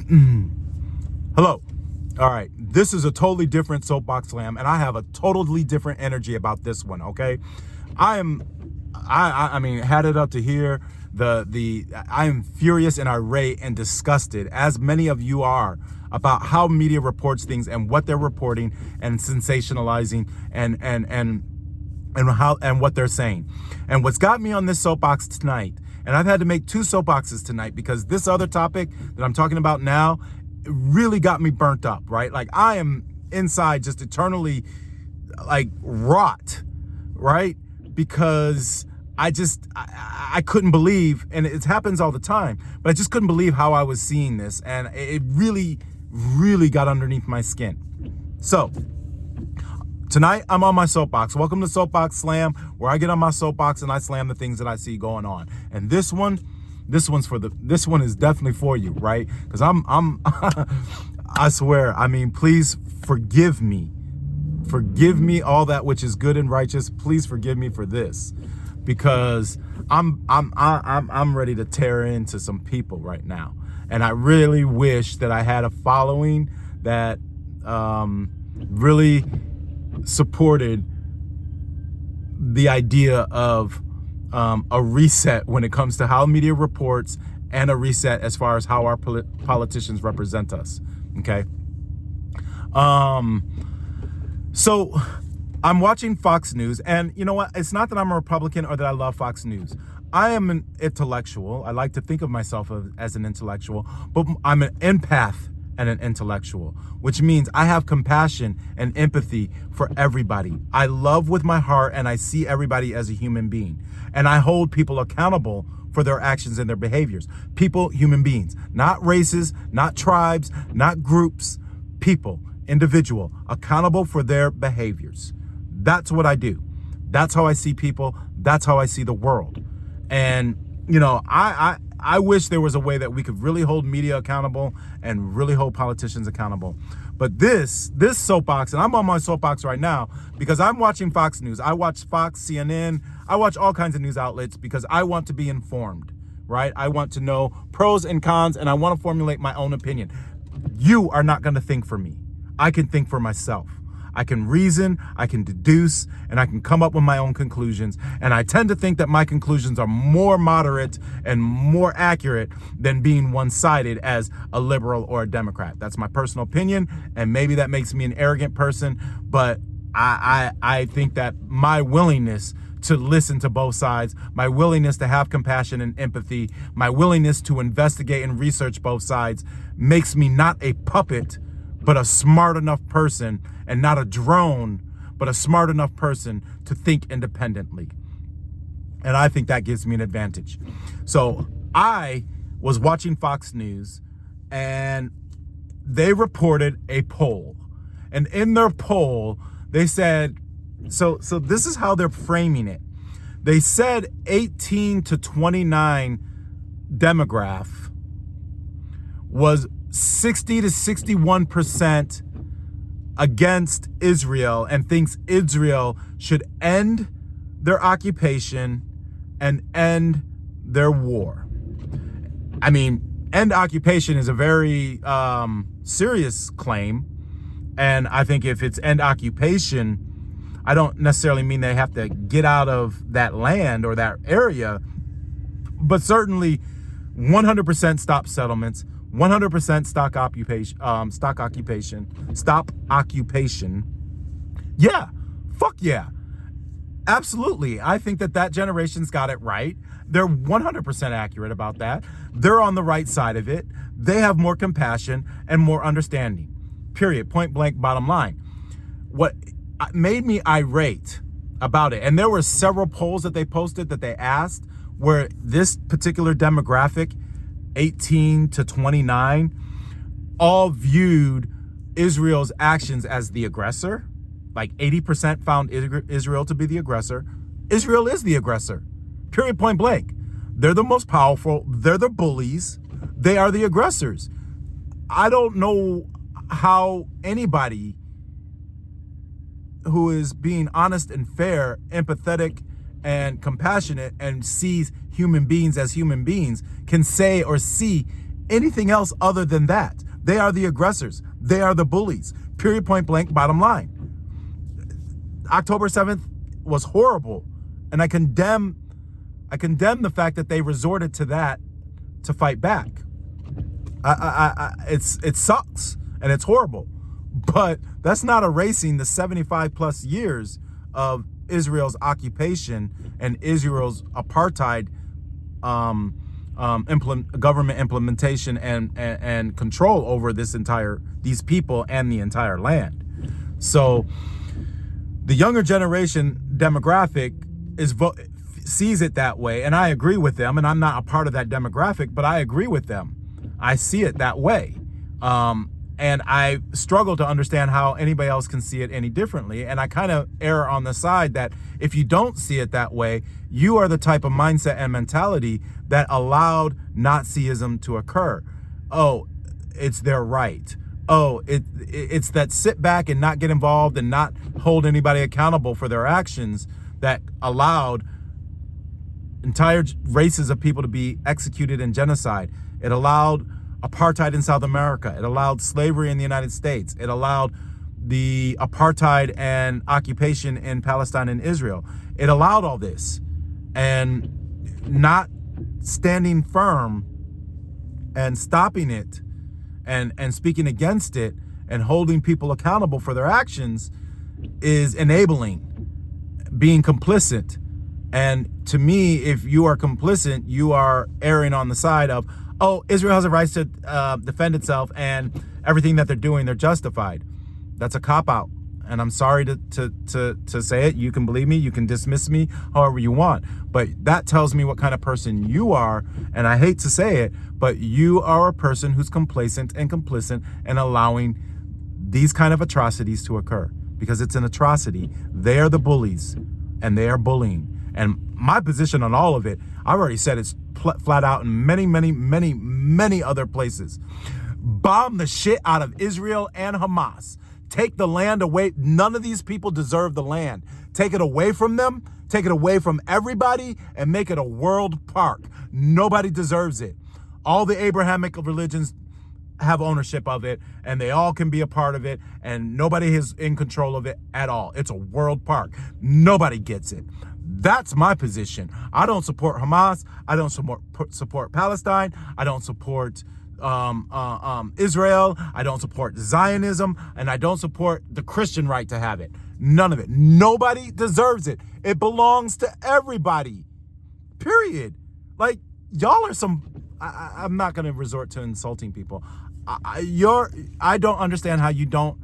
Hello. All right. This is a totally different Soapbox Slam, and I have a totally different energy about this one. Okay. I mean, had it up to here. I am furious and irate and disgusted, as many of you are, about how media reports things and what they're reporting and sensationalizing and what they're saying. And what's got me on this soapbox tonight, and I've had to make two soapboxes tonight because this other topic that I'm talking about now really got me burnt up, right? Like, I am inside just eternally like rot, right? Because I couldn't believe, and it happens all the time, but I just couldn't believe how I was seeing this, and it really got underneath my skin. So tonight I'm on my soapbox. Welcome to Soapbox Slam, where I get on my soapbox and I slam the things that I see going on. And this one is definitely for you, right? Because I swear, I mean, please forgive me. Forgive me all that which is good and righteous. Please forgive me for this, because I'm ready to tear into some people right now. And I really wish that I had a following that really supported the idea of a reset when it comes to how media reports, and a reset as far as how our politicians represent us. Okay. So I'm watching Fox News, and you know what? It's not that I'm a Republican or that I love Fox News. I am an intellectual. I like to think of myself as an intellectual, but I'm an empath and an intellectual, which means I have compassion and empathy for everybody. I love with my heart, and I see everybody as a human being. And I hold people accountable for their actions and their behaviors. People, human beings, not races, not tribes, not groups, people, individual, accountable for their behaviors. That's what I do. That's how I see people. That's how I see the world. And, you know, I wish there was a way that we could really hold media accountable and really hold politicians accountable. But this soapbox, and I'm on my soapbox right now because I'm watching Fox News. I watch Fox, CNN. I watch all kinds of news outlets because I want to be informed, right? I want to know pros and cons, and I want to formulate my own opinion. You are not going to think for me. I can think for myself. I can reason, I can deduce, and I can come up with my own conclusions. And I tend to think that my conclusions are more moderate and more accurate than being one-sided as a liberal or a Democrat. That's my personal opinion, and maybe that makes me an arrogant person, but I think that my willingness to listen to both sides, my willingness to have compassion and empathy, my willingness to investigate and research both sides makes me not a puppet, but a smart enough person, and not a drone, but a smart enough person to think independently. And I think that gives me an advantage. So I was watching Fox News, and they reported a poll. And in their poll, they said, so this is how they're framing it. They said 18 to 29 demographic was 60 to 61% against Israel and thinks Israel should end their occupation and end their war. I mean, end occupation is a very serious claim. And I think if it's end occupation, I don't necessarily mean they have to get out of that land or that area, but certainly 100% stop settlements, 100% stop occupation. Yeah, fuck yeah. Absolutely. I think that generation's got it right. They're 100% accurate about that. They're on the right side of it. They have more compassion and more understanding. Period. Point blank, bottom line. What made me irate about it, and there were several polls that they posted that they asked where this particular demographic, 18 to 29, all viewed Israel's actions as the aggressor. Like 80% found Israel to be the aggressor. Israel is the aggressor. Period, point blank. They're the most powerful. They're the bullies. They are the aggressors. I don't know how anybody who is being honest and fair, empathetic and compassionate, and sees human beings as human beings can say or see anything else other than that. They are the aggressors. They are the bullies. Period, point blank, bottom line. October 7th was horrible, and I condemn the fact that they resorted to that to fight back. It sucks and it's horrible, but that's not erasing the 75 plus years of Israel's occupation and Israel's apartheid government implementation and control over these people and the entire land. So the younger generation demographic sees it that way, and I agree with them, and I'm not a part of that demographic, but I agree with them. I see it that way. And I struggle to understand how anybody else can see it any differently. And I kind of err on the side that if you don't see it that way, you are the type of mindset and mentality that allowed Nazism to occur. Oh, it's their right. Oh, it's that sit back and not get involved and not hold anybody accountable for their actions that allowed entire races of people to be executed in genocide. It allowed apartheid in South America. It allowed slavery in the United States. It allowed the apartheid and occupation in Palestine and Israel. It allowed all this. And not standing firm and stopping it and speaking against it and holding people accountable for their actions is enabling, being complicit. And to me, if you are complicit, you are erring on the side of, oh, Israel has a right to defend itself, and everything that they're doing, they're justified. That's a cop-out. And I'm sorry to say it. You can believe me. You can dismiss me however you want. But that tells me what kind of person you are. And I hate to say it, but you are a person who's complacent and complicit and allowing these kind of atrocities to occur. Because it's an atrocity. They are the bullies, and they are bullying. And my position on all of it, I've already said it's flat out in many other places. Bomb the shit out of Israel and Hamas. Take the land away. None of these people deserve the land. Take it away from them. Take it away from everybody and make it a world park. Nobody deserves it. All the Abrahamic religions have ownership of it, and they all can be a part of it, and nobody is in control of it at all. It's a world park. Nobody gets it. That's my position. I don't support Hamas. I don't support Palestine. I don't support Israel. I don't support Zionism, and I don't support the Christian right to have it. None of it. Nobody deserves it. It belongs to everybody. Period. Like, y'all are some. I'm not going to resort to insulting people. I don't understand how you don't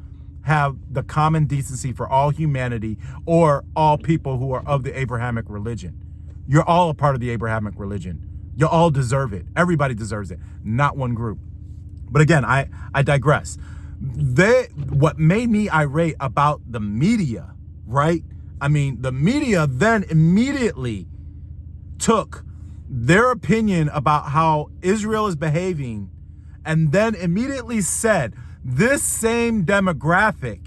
have the common decency for all humanity or all people who are of the Abrahamic religion. You're all a part of the Abrahamic religion. You all deserve it. Everybody deserves it, not one group. But again, I digress. What made me irate about the media, right? I mean, the media then immediately took their opinion about how Israel is behaving and then immediately said, this same demographic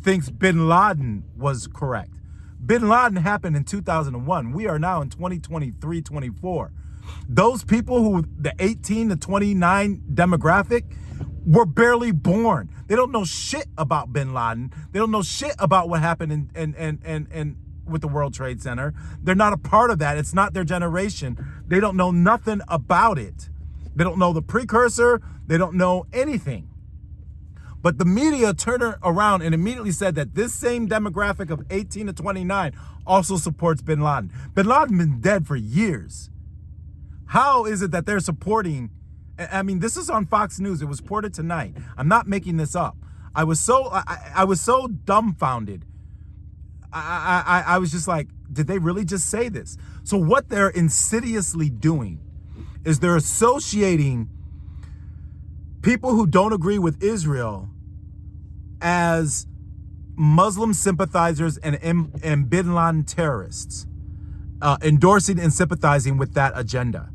thinks bin Laden was correct. Bin Laden happened in 2001. We are now in 2023, 24. Those people who, the 18 to 29 demographic, were barely born. They don't know shit about bin Laden. They don't know shit about what happened in with the World Trade Center. They're not a part of that. It's not their generation. They don't know nothing about it. They don't know the precursor. They don't know anything. But the media turned around and immediately said that this same demographic of 18 to 29 also supports bin Laden. Bin Laden been dead for years. How is it that they're supporting? I mean, this is on Fox News. It was reported tonight. I'm not making this up. I was so dumbfounded. I was just like, did they really just say this? So what they're insidiously doing is they're associating people who don't agree with Israel as Muslim sympathizers and bin Laden terrorists, endorsing and sympathizing with that agenda.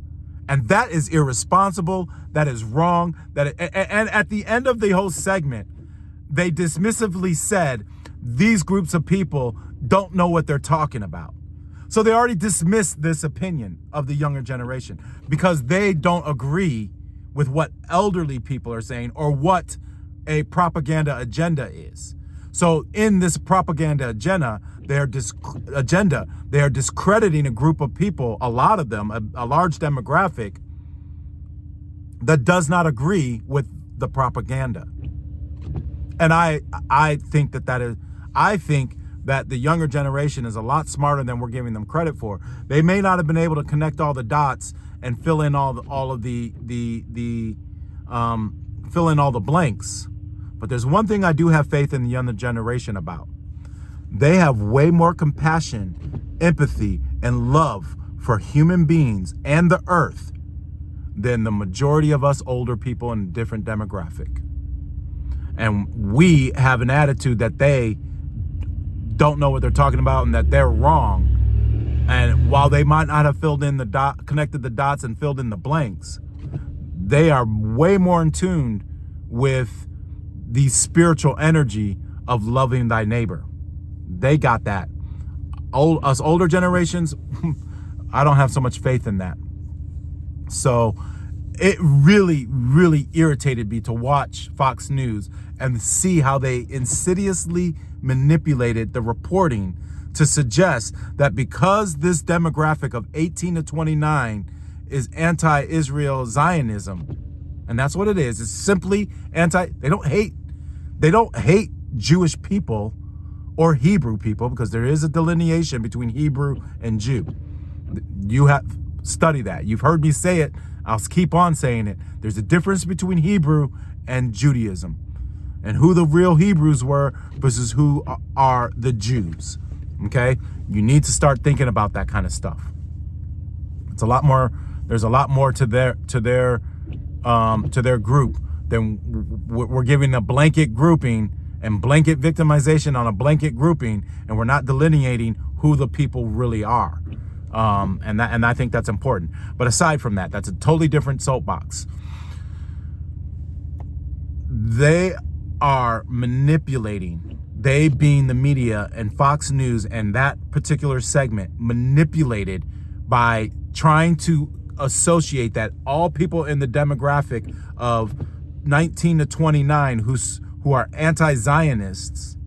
And that is irresponsible. That is wrong. And at the end of the whole segment, they dismissively said, these groups of people don't know what they're talking about. So they already dismissed this opinion of the younger generation because they don't agree with what elderly people are saying or what a propaganda agenda is. So in this propaganda agenda, they are discrediting a group of people, a lot of them, a large demographic that does not agree with the propaganda. And I think I think that the younger generation is a lot smarter than we're giving them credit for. They may not have been able to connect all the dots and fill in all the blanks. But there's one thing I do have faith in the younger generation about. They have way more compassion, empathy, and love for human beings and the earth than the majority of us older people in a different demographic. And we have an attitude that they don't know what they're talking about and that they're wrong. And while they might not have connected the dots and filled in the blanks, they are way more in tune with the spiritual energy of loving thy neighbor. They got that. Us older generations, I don't have so much faith in that. So it really, really irritated me to watch Fox News and see how they insidiously manipulated the reporting to suggest that because this demographic of 18 to 29 is anti-Israel Zionism, and that's what it is. It's simply they don't hate Jewish people or Hebrew people, because there is a delineation between Hebrew and Jew. You have studied that. You've heard me say it. I'll keep on saying it. There's a difference between Hebrew and Judaism, and who the real Hebrews were versus who are the Jews. Okay? You need to start thinking about that kind of stuff. It's a lot more. There's a lot more to their group than we're giving a blanket grouping and blanket victimization on a blanket grouping, and we're not delineating who the people really are. And I think that's important. But aside from that, that's a totally different soapbox. They are manipulating, they being the media and Fox News and that particular segment, manipulated by trying to associate that all people in the demographic of 19 to 29 who are anti-Zionists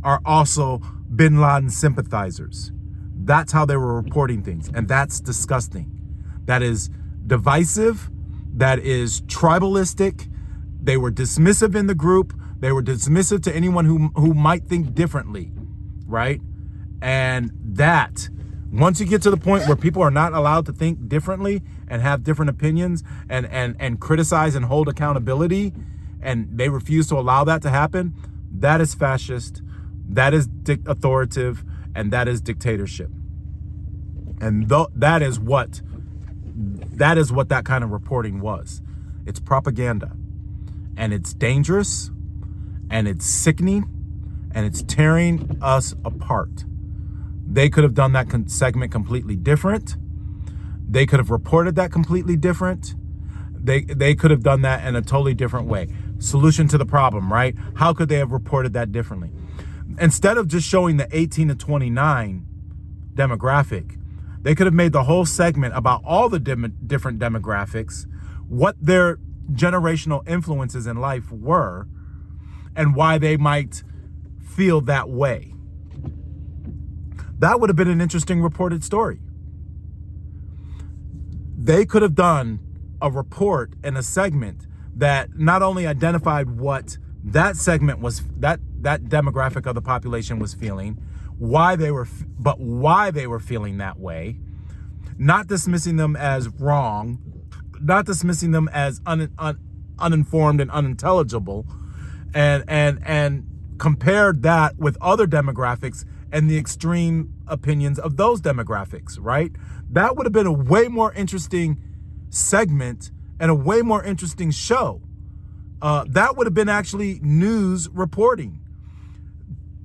are also bin Laden sympathizers. That's how they were reporting things, and that's disgusting. That is divisive. That is tribalistic. They were dismissive in the group. They were dismissive to anyone who might think differently, right? And that, once you get to the point where people are not allowed to think differently and have different opinions and criticize and hold accountability, and they refuse to allow that to happen, that is fascist, that is authoritative, and that is dictatorship. And that is what that kind of reporting was. It's propaganda, and it's dangerous, and it's sickening, and it's tearing us apart. They could have done that segment completely different. They could have reported that completely different. They could have done that in a totally different way. Solution to the problem, right? How could they have reported that differently? Instead of just showing the 18 to 29 demographic, they could have made the whole segment about all the different demographics, what their generational influences in life were, and why they might feel that way. That would have been an interesting reported story. They could have done a report and a segment that not only identified what that segment was, that demographic of the population was feeling, why they were feeling that way, not dismissing them as wrong, not dismissing them as uninformed and unintelligible, and compared that with other demographics and the extreme opinions of those demographics, right? That would have been a way more interesting segment and a way more interesting show. That would have been actually news reporting,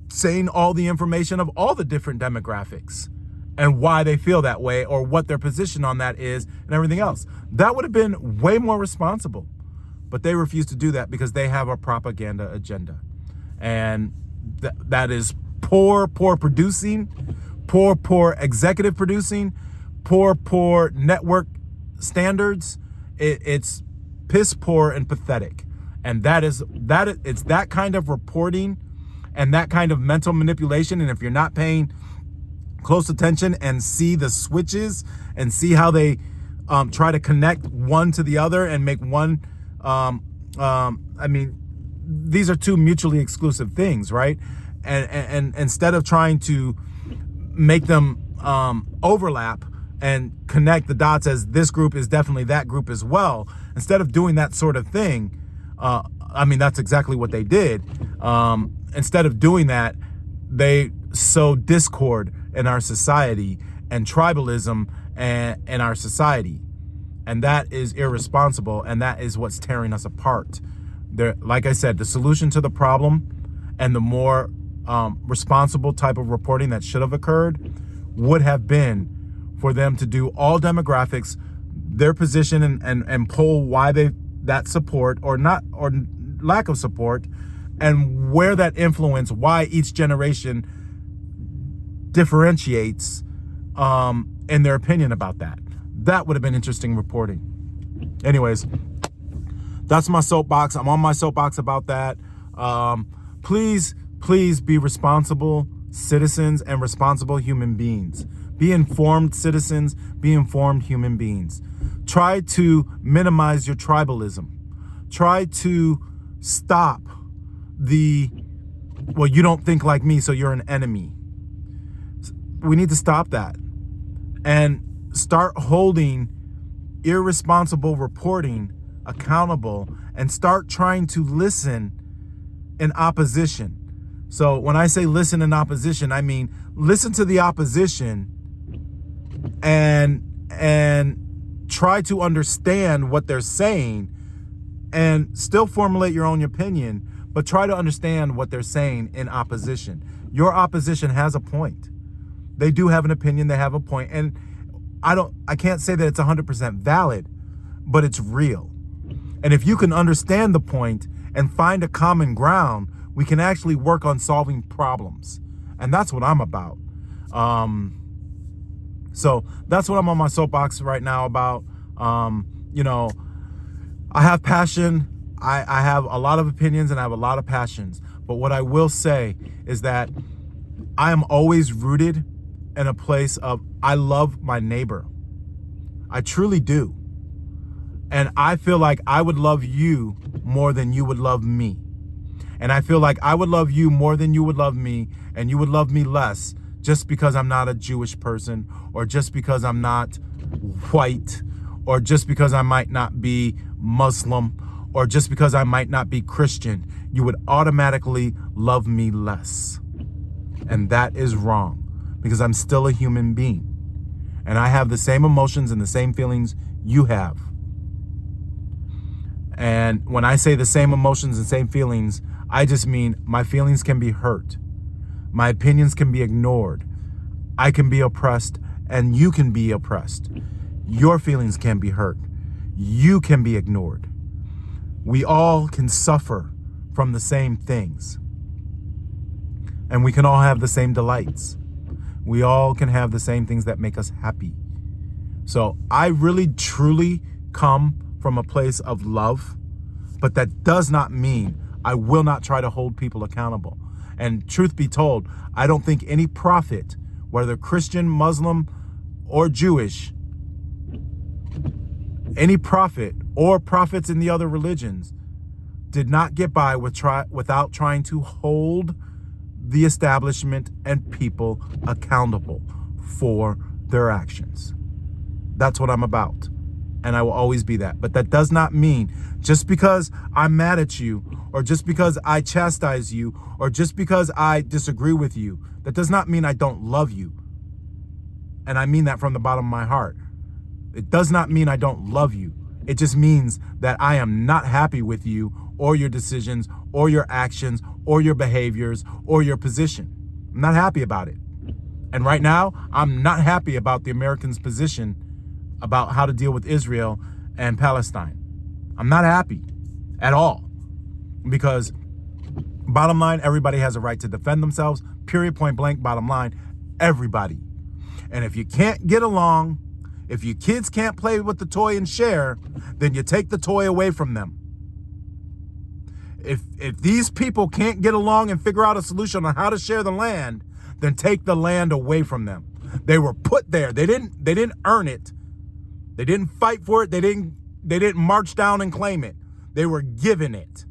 saying all the information of all the different demographics and why they feel that way or what their position on that is and everything else. That would have been way more responsible. But they refuse to do that because they have a propaganda agenda. And that is poor producing, poor executive producing, poor network standards. It's piss poor and pathetic. And it's that kind of reporting and that kind of mental manipulation. And if you're not paying close attention and see the switches and see how they try to connect one to the other and make one, I mean, these are two mutually exclusive things, right? And instead of trying to make them overlap and connect the dots as this group is definitely that group as well, instead of doing that sort of thing, I mean, that's exactly what they did. Instead of doing that, they sow discord in our society and tribalism in our society. And that is irresponsible, and that is what's tearing us apart. Like I said, the solution to the problem and the more responsible type of reporting that should have occurred would have been for them to do all demographics, their position, and poll why that support or not, or lack of support, and where that influence, why each generation differentiates in their opinion about that. That would have been interesting reporting. Anyways, that's my soapbox. I'm on my soapbox about that. Please be responsible citizens and responsible human beings. Be informed citizens, be informed human beings. Try to minimize your tribalism. Try to stop well, you don't think like me, so you're an enemy. We need to stop that and start holding irresponsible reporting accountable and start trying to listen in opposition. So when I say listen in opposition, I mean listen to the opposition and try to understand what they're saying and still formulate your own opinion, but try to understand what they're saying in opposition. Your opposition has a point. They do have an opinion, they have a point, and I can't say that it's 100% valid, but it's real. And if you can understand the point and find a common ground, we can actually work on solving problems. And that's what I'm about. So that's what I'm on my soapbox right now about. I have passion. I have a lot of opinions and I have a lot of passions. But what I will say is that I am always rooted in a place of I love my neighbor. I truly do. And I feel like I would love you more than you would love me. And I feel like I would love you more than you would love me, and you would love me less just because I'm not a Jewish person, or just because I'm not white, or just because I might not be Muslim, or just because I might not be Christian. You would automatically love me less. And that is wrong, because I'm still a human being. And I have the same emotions and the same feelings you have. And when I say the same emotions and same feelings, I just mean my feelings can be hurt. My opinions can be ignored. I can be oppressed and you can be oppressed. Your feelings can be hurt. You can be ignored. We all can suffer from the same things. And we can all have the same delights. We all can have the same things that make us happy. So I really, truly come from a place of love, but that does not mean I will not try to hold people accountable. And truth be told, I don't think any prophet, whether Christian, Muslim, or Jewish, any prophet or prophets in the other religions did not get by without trying to hold the establishment and people accountable for their actions. That's what I'm about. And I will always be that. But that does not mean just because I'm mad at you, or just because I chastise you, or just because I disagree with you, that does not mean I don't love you. And I mean that from the bottom of my heart. It does not mean I don't love you. It just means that I am not happy with you or your decisions or your actions or your behaviors or your position. I'm not happy about it. And right now, I'm not happy about the Americans' position about how to deal with Israel and Palestine. I'm not happy at all, because bottom line, everybody has a right to defend themselves, period, point blank, bottom line. everybody. And if you can't get along, if your kids can't play with the toy and share, then you take the toy away from them. If these people can't get along and figure out a solution on how to share the land, then take the land away from them. They were put there. They didn't earn it. They didn't fight for it. They didn't march down and claim it. They were given it.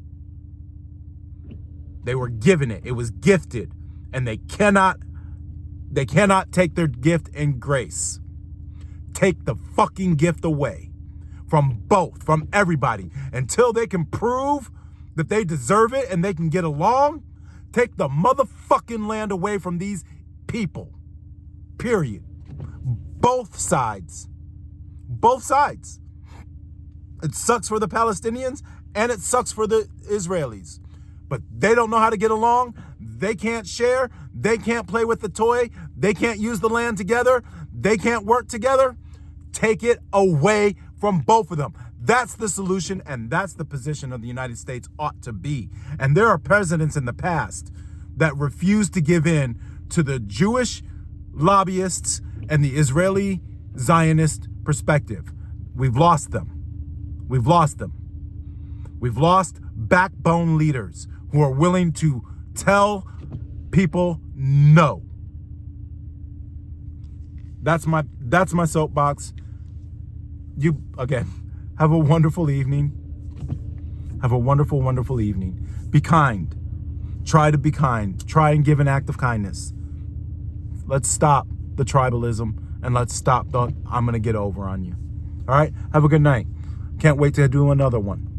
They were given it. It was gifted, and they cannot take their gift in grace. Take the fucking gift away from both, from everybody, until they can prove that they deserve it and they can get along. Take the motherfucking land away from these people. Period. Both sides. Both sides. It sucks for the Palestinians and it sucks for the Israelis. But they don't know how to get along. They can't share. They can't play with the toy. They can't use the land together. They can't work together. Take it away from both of them. That's the solution, and that's the position of the United States ought to be. And there are presidents in the past that refused to give in to the Jewish lobbyists and the Israeli Zionist perspective. We've lost them. We've lost them. We've lost backbone leaders who are willing to tell people no. That's my soapbox. You, again, have a wonderful evening. Have a wonderful, wonderful evening. Be kind. Try to be kind. Try and give an act of kindness. Let's stop the tribalism and let's stop the I'm going to get over on you. All right? Have a good night. Can't wait to do another one.